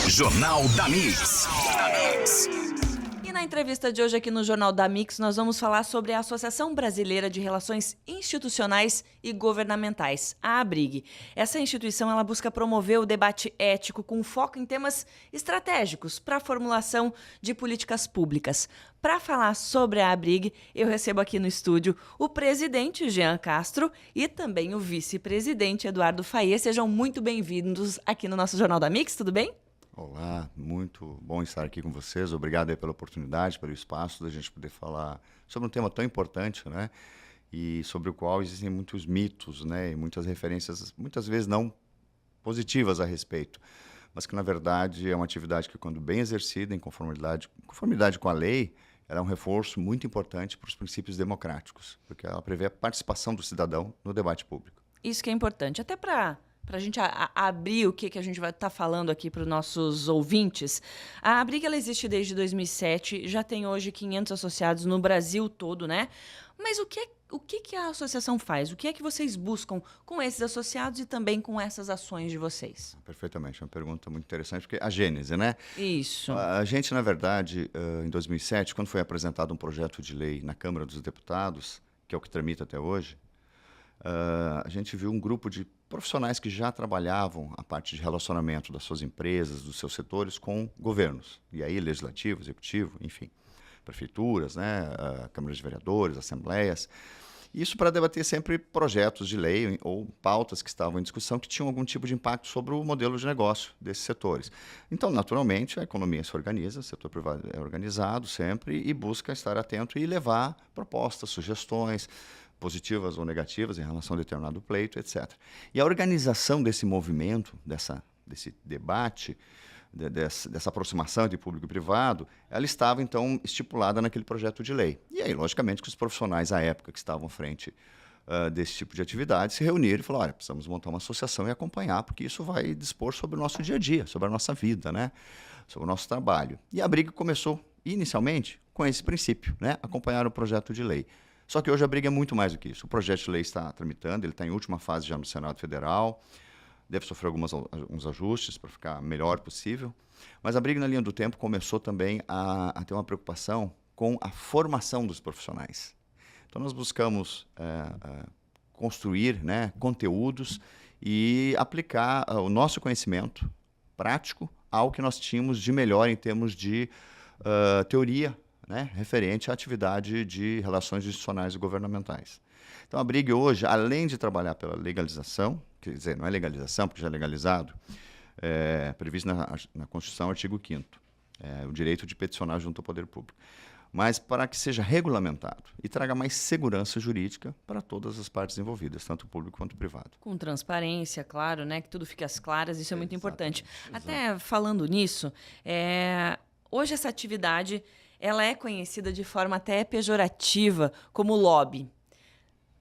Jornal da Mix. E na entrevista de hoje aqui no Jornal da Mix, nós vamos falar sobre a Associação Brasileira de Relações Institucionais e Governamentais, a ABRIG. Essa instituição ela busca promover o debate ético com foco em temas estratégicos para a formulação de políticas públicas. Para falar sobre a ABRIG, eu recebo aqui no estúdio o presidente Jean Castro e também o vice-presidente Eduardo Fayet. Sejam muito bem-vindos aqui no nosso Jornal da Mix, tudo bem? Olá, muito bom estar aqui com vocês. Obrigado aí pela oportunidade, pelo espaço da gente poder falar sobre um tema tão importante, né? E sobre o qual existem muitos mitos, né? E muitas referências, muitas vezes não positivas a respeito, mas que na verdade é uma atividade que, quando bem exercida em conformidade com a lei, ela é um reforço muito importante para os princípios democráticos, porque ela prevê a participação do cidadão no debate público. Isso que é importante, até para a gente abrir o que a gente vai estar falando aqui para os nossos ouvintes. A ABRIG ela existe desde 2007, já tem hoje 500 associados no Brasil todo, né? Mas o que a associação faz? O que é que vocês buscam com esses associados e também com essas ações de vocês? Perfeitamente, é uma pergunta muito interessante, porque a gênese, né? Isso. A gente, na verdade, em 2007, quando foi apresentado um projeto de lei na Câmara dos Deputados, que é o que tramita até hoje, a gente viu um grupo de profissionais que já trabalhavam a parte de relacionamento das suas empresas, dos seus setores com governos, e aí legislativo, executivo, enfim, prefeituras, né, câmaras de vereadores, assembleias. Isso para debater sempre projetos de lei ou pautas que estavam em discussão que tinham algum tipo de impacto sobre o modelo de negócio desses setores. Então, naturalmente, a economia se organiza, o setor privado é organizado sempre e busca estar atento e levar propostas, sugestões, positivas ou negativas em relação a determinado pleito, etc. E a organização desse movimento, desse debate, dessa aproximação de público e privado, ela estava, então, estipulada naquele projeto de lei. E aí, logicamente, que os profissionais, à época, que estavam à frente desse tipo de atividade, se reuniram e falaram, olha, precisamos montar uma associação e acompanhar, porque isso vai dispor sobre o nosso dia a dia, sobre a nossa vida, né? Sobre o nosso trabalho. E a ABRIG começou, inicialmente, com esse princípio, né? Acompanhar o projeto de lei. Só que hoje a ABRIG é muito mais do que isso. O projeto de lei está tramitando, ele está em última fase já no Senado Federal, deve sofrer alguns ajustes para ficar melhor possível. Mas a ABRIG, na linha do tempo, começou também a ter uma preocupação com a formação dos profissionais. Então, nós buscamos construir, né, conteúdos e aplicar o nosso conhecimento prático ao que nós tínhamos de melhor em termos de teoria, né, referente à atividade de relações institucionais e governamentais. Então, a ABRIG hoje, além de trabalhar pela legalização, quer dizer, não é legalização, porque já é legalizado, é previsto na Constituição, artigo 5º, o direito de peticionar junto ao poder público, mas para que seja regulamentado e traga mais segurança jurídica para todas as partes envolvidas, tanto o público quanto o privado. Com transparência, claro, né, que tudo fique às claras, isso é muito importante. Até falando nisso, hoje essa atividade ela é conhecida de forma até pejorativa como lobby.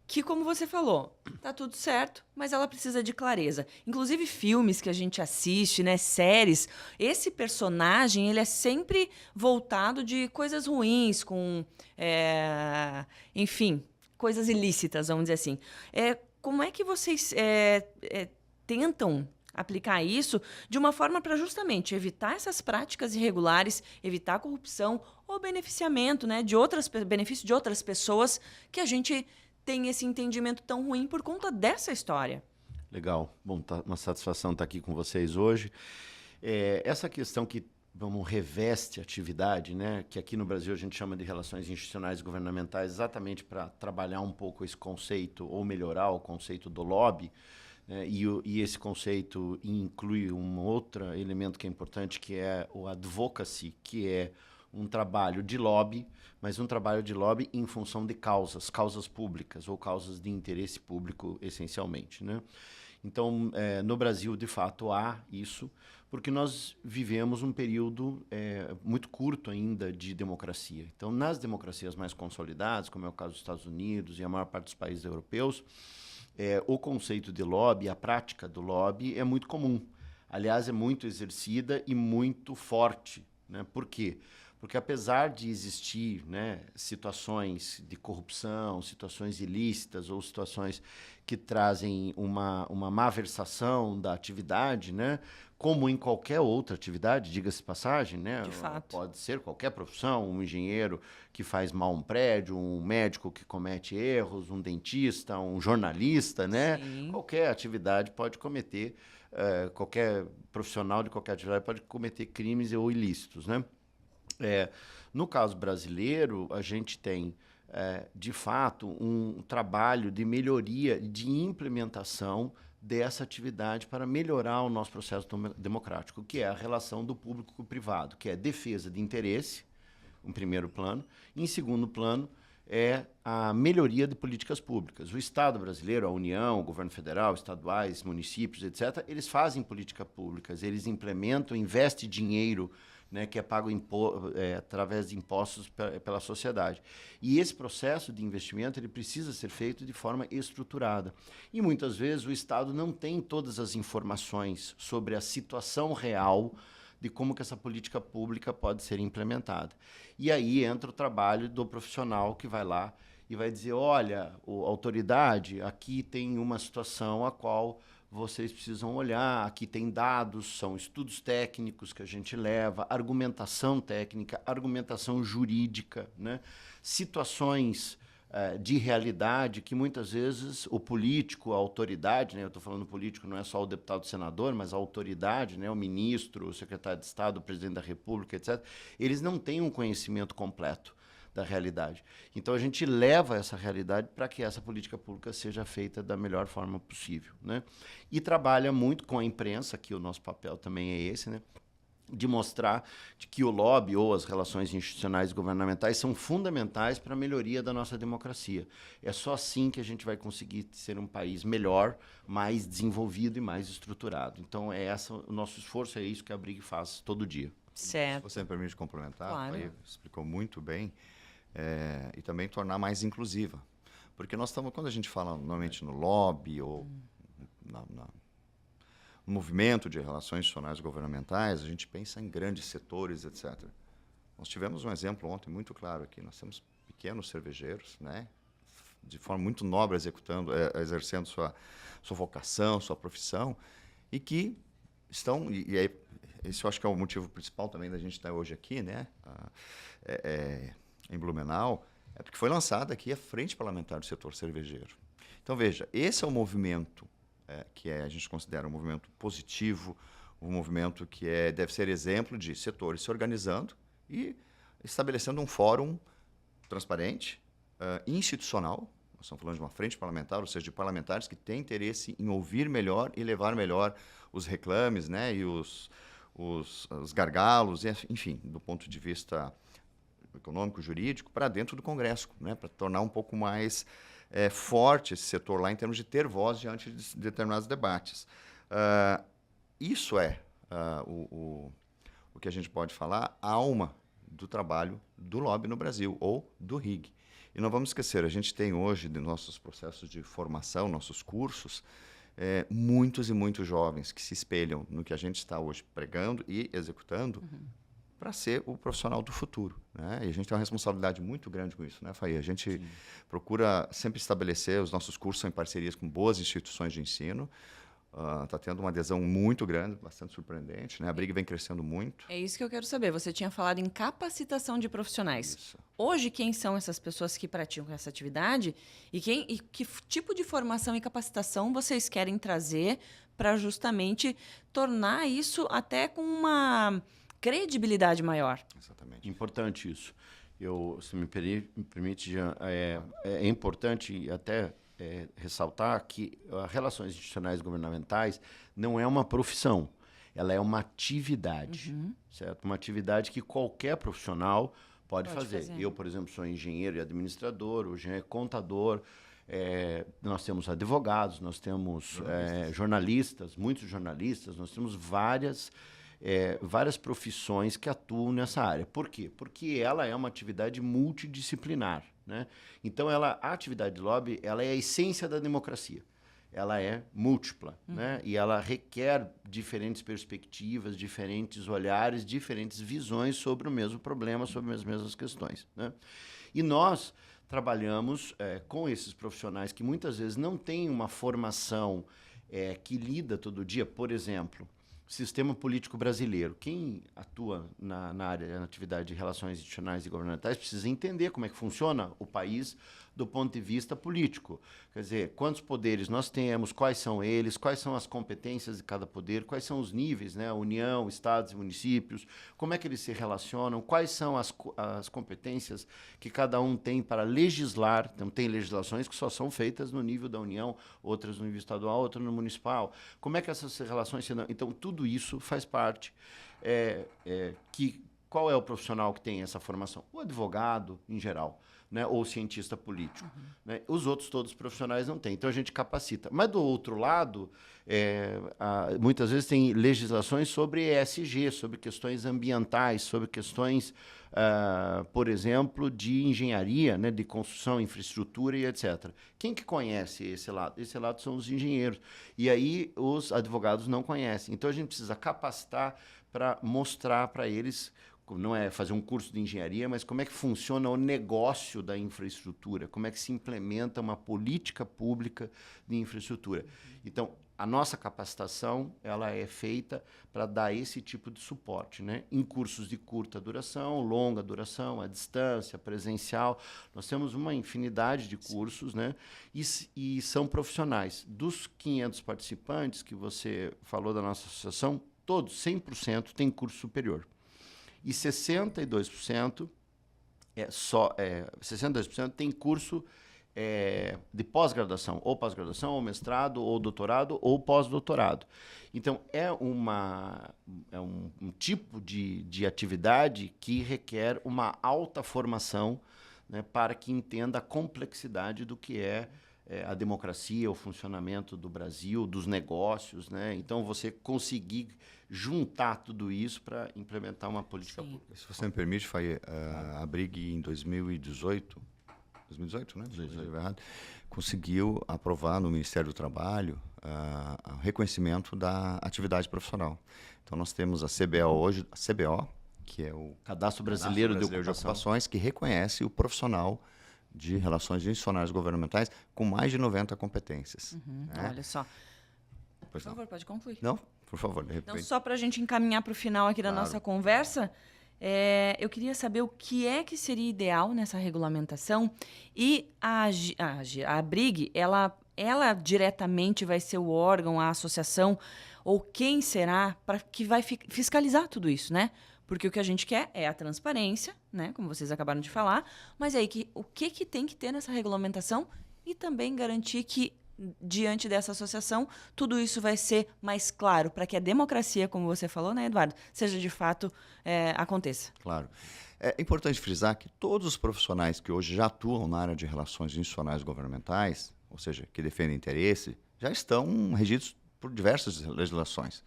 Que, como você falou, tá tudo certo, mas ela precisa de clareza. Inclusive, filmes que a gente assiste, né, séries, esse personagem ele é sempre voltado de coisas ruins, com, enfim, coisas ilícitas, vamos dizer assim. Como é que vocês tentam aplicar isso de uma forma para justamente evitar essas práticas irregulares, evitar a corrupção ou beneficiamento, né, benefício de outras pessoas que a gente tem esse entendimento tão ruim por conta dessa história? Legal. Bom, uma satisfação estar aqui com vocês hoje. Essa questão que reveste a atividade, né, que aqui no Brasil a gente chama de relações institucionais e governamentais, exatamente para trabalhar um pouco esse conceito ou melhorar o conceito do lobby. E esse conceito inclui um outro elemento que é importante, que é o advocacy, que é um trabalho de lobby, mas um trabalho de lobby em função de causas públicas ou causas de interesse público, essencialmente, né? Então, no Brasil, de fato, há isso, porque nós vivemos um período muito curto ainda de democracia. Então, nas democracias mais consolidadas, como é o caso dos Estados Unidos e a maior parte dos países europeus, o conceito de lobby, a prática do lobby é muito comum. Aliás, é muito exercida e muito forte, né? Por quê? Porque apesar de existir, né, situações de corrupção, situações ilícitas ou situações que trazem uma malversação da atividade, né, como em qualquer outra atividade, diga-se de passagem, né, De fato. pode ser qualquer profissão, um engenheiro que faz mal um prédio, um médico que comete erros, um dentista, um jornalista, né, Sim. qualquer atividade pode cometer, qualquer profissional de qualquer atividade pode cometer crimes ou ilícitos, né? No caso brasileiro, a gente tem, de fato, um trabalho de melhoria, de implementação dessa atividade para melhorar o nosso processo democrático, que é a relação do público com o privado, que é defesa de interesse, em primeiro plano, e em segundo plano é a melhoria de políticas públicas. O Estado brasileiro, a União, o governo federal, estaduais, municípios, etc., eles fazem políticas públicas, eles implementam, investem dinheiro, né, que é pago através de impostos pela sociedade. E esse processo de investimento ele precisa ser feito de forma estruturada. E muitas vezes o Estado não tem todas as informações sobre a situação real de como que essa política pública pode ser implementada. E aí entra o trabalho do profissional que vai lá e vai dizer, olha, autoridade, aqui tem uma situação a qual vocês precisam olhar, aqui tem dados, são estudos técnicos que a gente leva, argumentação técnica, argumentação jurídica, né? Situações de realidade que muitas vezes o político, a autoridade, né? Eu estou falando político, não é só o deputado senador, mas a autoridade, né? O ministro, o secretário de Estado, o presidente da República, etc., eles não têm um conhecimento completo da realidade. Então, a gente leva essa realidade para que essa política pública seja feita da melhor forma possível, né? E trabalha muito com a imprensa, que o nosso papel também é esse, né? De mostrar de que o lobby ou as relações institucionais e governamentais são fundamentais para a melhoria da nossa democracia. É só assim que a gente vai conseguir ser um país melhor, mais desenvolvido e mais estruturado. Então, o nosso esforço, é isso que a Abrig faz todo dia. Certo. Se você me permite complementar, Claro. aí explicou muito bem, e também tornar mais inclusiva. Porque nós estamos, quando a gente fala normalmente no lobby ou no movimento de relações institucionais governamentais, a gente pensa em grandes setores, etc. Nós tivemos um exemplo ontem muito claro aqui. Nós temos pequenos cervejeiros, né, de forma muito nobre, exercendo sua vocação, sua profissão, e que estão, esse eu acho que é o motivo principal também da gente estar hoje aqui, né, em Blumenau, é porque foi lançada aqui a Frente Parlamentar do Setor Cervejeiro. Então, veja, esse é o movimento que a gente considera um movimento positivo, um movimento que deve ser exemplo de setores se organizando e estabelecendo um fórum transparente, institucional. Nós estamos falando de uma frente parlamentar, ou seja, de parlamentares que têm interesse em ouvir melhor e levar melhor os reclames, né, e os gargalos, enfim, do ponto de vista econômico, jurídico, para dentro do Congresso, né, para tornar um pouco mais forte esse setor lá em termos de ter voz diante de determinados debates. Isso o que a gente pode falar, a alma do trabalho do lobby no Brasil, ou do RIG. E não vamos esquecer, a gente tem hoje, de nossos processos de formação, nossos cursos, muitos e muitos jovens que se espelham no que a gente está hoje pregando e executando, para ser o profissional do futuro, né? E a gente tem uma responsabilidade muito grande com isso, né, Faí? A gente procura sempre estabelecer, os nossos cursos são em parcerias com boas instituições de ensino, está tendo uma adesão muito grande, bastante surpreendente, né? A Abrig vem crescendo muito. É isso que eu quero saber. Você tinha falado em capacitação de profissionais. Isso. Hoje, quem são essas pessoas que praticam essa atividade e que tipo de formação e capacitação vocês querem trazer para justamente tornar isso até com uma credibilidade maior? Exatamente. Importante isso. Se me permite, Jean, é importante até ressaltar que as relações institucionais governamentais não é uma profissão, ela é uma atividade, certo? Uma atividade que qualquer profissional pode fazer. Eu, por exemplo, sou engenheiro e administrador, o Jean é contador, nós temos advogados, nós temos jornalistas, muitos jornalistas, nós temos várias profissões que atuam nessa área. Por quê? Porque ela é uma atividade multidisciplinar, né? Então, a atividade de lobby ela é a essência da democracia. ela é múltipla, né? E ela requer diferentes perspectivas, diferentes olhares, diferentes visões sobre o mesmo problema, sobre as mesmas questões, né? E nós trabalhamos com esses profissionais que muitas vezes não têm uma formação que lida todo dia, por exemplo, sistema político brasileiro. Quem atua na área, na atividade de relações institucionais e governamentais, precisa entender como é que funciona o país do ponto de vista político. Quer dizer, quantos poderes nós temos, quais são eles, quais são as competências de cada poder, quais são os níveis, né? União, estados e municípios, como é que eles se relacionam, quais são as competências que cada um tem para legislar. Então, tem legislações que só são feitas no nível da União, outras no nível estadual, outras no municipal. Como é que essas relações se dão? Então, tudo isso faz parte. Qual é o profissional que tem essa formação? O advogado, em geral, né? Ou o cientista político. Né? Os outros todos os profissionais não têm. Então, a gente capacita. Mas, do outro lado, muitas vezes tem legislações sobre ESG, sobre questões ambientais, sobre questões, por exemplo, de engenharia, né? De construção, infraestrutura e etc. Quem que conhece esse lado? Esse lado são os engenheiros. E aí, os advogados não conhecem. Então, a gente precisa capacitar para mostrar para eles, não é fazer um curso de engenharia, mas como é que funciona o negócio da infraestrutura, como é que se implementa uma política pública de infraestrutura. Então, a nossa capacitação ela é feita para dar esse tipo de suporte, né? Em cursos de curta duração, longa duração, à distância, presencial. Nós temos uma infinidade de cursos, né? E são profissionais. Dos 500 participantes que você falou da nossa associação, todos, 100%, têm curso superior. E 62% 62% tem curso de pós-graduação, ou mestrado, ou doutorado, ou pós-doutorado. Então, é um tipo de atividade que requer uma alta formação, né, para que entenda a complexidade do que é a democracia, o funcionamento do Brasil, dos negócios, né? Então, você conseguir juntar tudo isso para implementar uma política pública. Se você me permite, Faye, a Brig em 2018, né? 2018. Conseguiu aprovar no Ministério do Trabalho o reconhecimento da atividade profissional. Então, nós temos a CBO hoje, a CBO, que é o Cadastro Brasileiro de Ocupações, que reconhece o profissional de relações institucionais governamentais com mais de 90 competências. Né? Olha só. Por favor, pode concluir. Não, por favor, de repente. Então, só para a gente encaminhar para o final aqui da nossa conversa, eu queria saber o que é que seria ideal nessa regulamentação e a Brig, ela diretamente vai ser o órgão, a associação, ou quem será para que vai fiscalizar tudo isso, né? Porque o que a gente quer é a transparência, né? Como vocês acabaram de falar, mas aí o que tem que ter nessa regulamentação e também garantir que, diante dessa associação, tudo isso vai ser mais claro para que a democracia, como você falou, né, Eduardo, seja de fato aconteça. Claro. É importante frisar que todos os profissionais que hoje já atuam na área de relações institucionais governamentais, ou seja, que defendem interesse, já estão regidos por diversas legislações.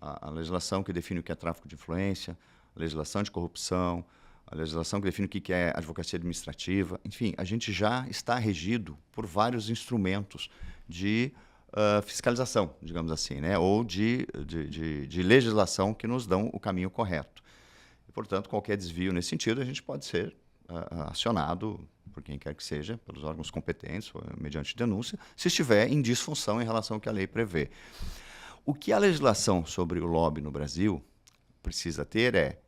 A legislação que define o que é tráfico de influência, a legislação de corrupção, a legislação que define o que é advocacia administrativa. Enfim, a gente já está regido por vários instrumentos de fiscalização, digamos assim, né? Ou de legislação que nos dão o caminho correto. E, portanto, qualquer desvio nesse sentido, a gente pode ser acionado por quem quer que seja, pelos órgãos competentes, mediante denúncia, se estiver em disfunção em relação ao que a lei prevê. O que a legislação sobre o lobby no Brasil precisa ter é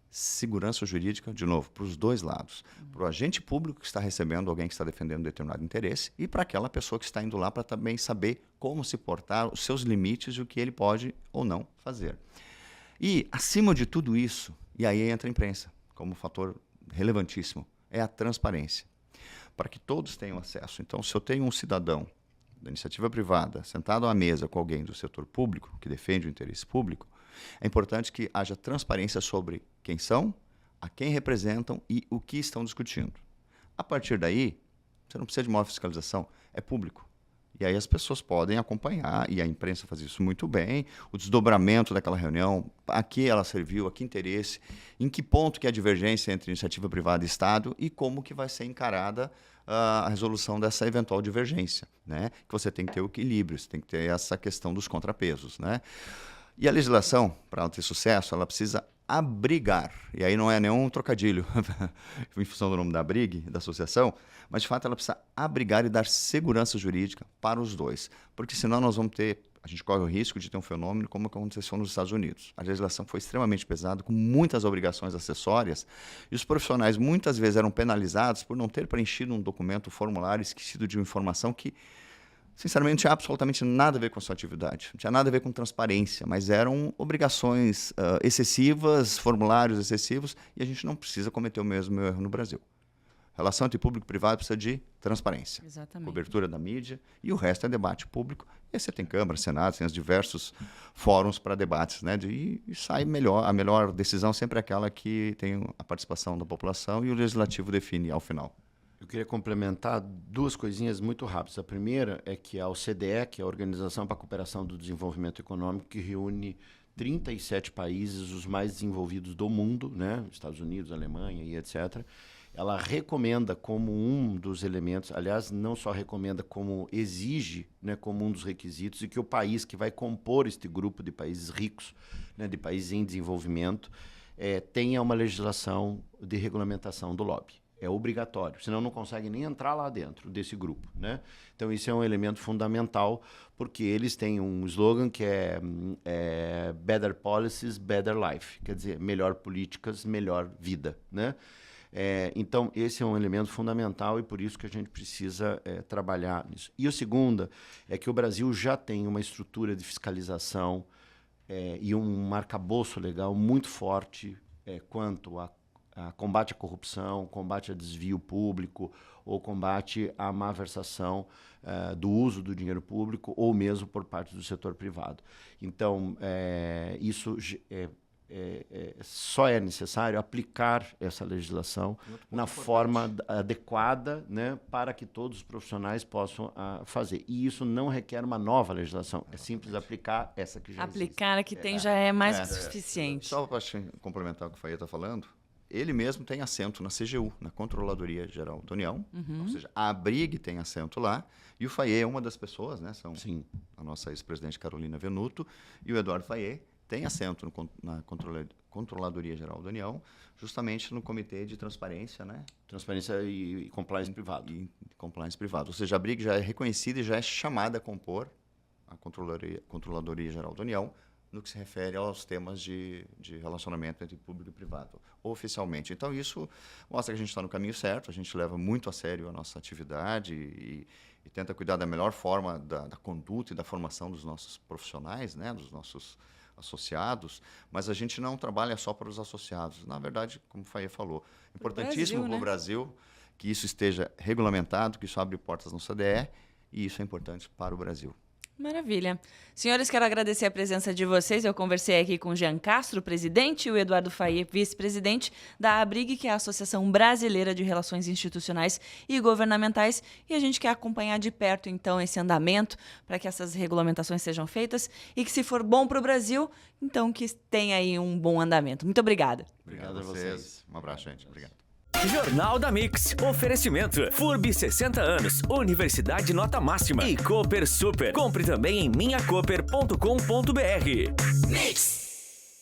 segurança jurídica, de novo, para os dois lados. Para o agente público que está recebendo alguém que está defendendo um determinado interesse e para aquela pessoa que está indo lá para também saber como se portar, os seus limites e o que ele pode ou não fazer. E, acima de tudo isso, e aí entra a imprensa como fator relevantíssimo, é a transparência, para que todos tenham acesso. Então, se eu tenho um cidadão da iniciativa privada, sentado à mesa com alguém do setor público, que defende o interesse público, é importante que haja transparência sobre quem são, a quem representam e o que estão discutindo. A partir daí, você não precisa de maior fiscalização, é público. E aí as pessoas podem acompanhar, e a imprensa faz isso muito bem, o desdobramento daquela reunião, a que ela serviu, a que interesse, em que ponto que é a divergência entre iniciativa privada e Estado e como que vai ser encarada a resolução dessa eventual divergência, né? Que você tem que ter o equilíbrio, você tem que ter essa questão dos contrapesos, né? E a legislação, para ela ter sucesso, ela precisa abrigar, e aí não é nenhum trocadilho em função do nome da ABRIG, da associação, mas de fato ela precisa abrigar e dar segurança jurídica para os dois, porque senão nós vamos ter, a gente corre o risco de ter um fenômeno como aconteceu nos Estados Unidos. A legislação foi extremamente pesada, com muitas obrigações acessórias, e os profissionais muitas vezes eram penalizados por não ter preenchido um documento, um formulário esquecido de uma informação que sinceramente, não tinha absolutamente nada a ver com a sua atividade, não tinha nada a ver com transparência, mas eram obrigações excessivas, formulários excessivos, e a gente não precisa cometer o mesmo erro no Brasil. Relação entre público e privado precisa de transparência, Exatamente. Cobertura da mídia, e o resto é debate público. E aí você tem Câmara, Senado, tem os diversos fóruns para debates, né? E sai melhor, a melhor decisão sempre é aquela que tem a participação da população e o legislativo define ao final. Eu queria complementar duas coisinhas muito rápidas. A primeira é que a OCDE, que é a Organização para a Cooperação do Desenvolvimento Econômico, que reúne 37 países, os mais desenvolvidos do mundo, né? Estados Unidos, Alemanha e etc., ela recomenda como um dos elementos, aliás, não só recomenda, como exige, né, como um dos requisitos, e que o país que vai compor este grupo de países ricos, né, de países em desenvolvimento, tenha uma legislação de regulamentação do lobby. É obrigatório, senão não consegue nem entrar lá dentro desse grupo, né? Então, isso é um elemento fundamental, porque eles têm um slogan que é Better Policies, Better Life, quer dizer, melhor políticas, melhor vida, né? Então, esse é um elemento fundamental e por isso que a gente precisa trabalhar nisso. E a segunda é que o Brasil já tem uma estrutura de fiscalização e um arcabouço legal muito forte quanto a combate à corrupção, combate a desvio público ou combate à malversação do uso do dinheiro público ou mesmo por parte do setor privado. Então, isso só é necessário aplicar essa legislação na forma adequada, né, para que todos os profissionais possam fazer. E isso não requer uma nova legislação, é simples aplicar essa que já existe. Aplicar a que tem já é mais que suficiente. Só para complementar o que o Faia está falando, ele mesmo tem assento na CGU, na Controladoria Geral da União, ou seja, a ABRIG tem assento lá, e o Faia é uma das pessoas, né? São Sim. A nossa ex-presidente Carolina Venuto e o Eduardo Faia tem assento na Controladoria Geral da União, justamente no Comitê de Transparência, né? Transparência e compliance privado. E compliance privado. Ou seja, a ABRIG já é reconhecida e já é chamada a compor a Controladoria Geral da União, no que se refere aos temas de relacionamento entre público e privado, oficialmente. Então, isso mostra que a gente está no caminho certo, a gente leva muito a sério a nossa atividade e tenta cuidar da melhor forma da conduta e da formação dos nossos profissionais, né, dos nossos associados, mas a gente não trabalha só para os associados. Na verdade, como o Faia falou, importantíssimo para o Brasil que isso esteja regulamentado, que isso abre portas no CDE, e isso é importante para o Brasil. Maravilha. Senhores, quero agradecer a presença de vocês. Eu conversei aqui com o Jean Castro, presidente, e o Eduardo Faia, vice-presidente da ABRIG, que é a Associação Brasileira de Relações Institucionais e Governamentais, e a gente quer acompanhar de perto, então, esse andamento para que essas regulamentações sejam feitas e que, se for bom para o Brasil, então que tenha aí um bom andamento. Muito obrigada. Obrigado a vocês. Um abraço, gente. Obrigado. Jornal da Mix. Oferecimento. FURB 60 anos. Universidade nota máxima. E Cooper Super. Compre também em minhacooper.com.br. Mix.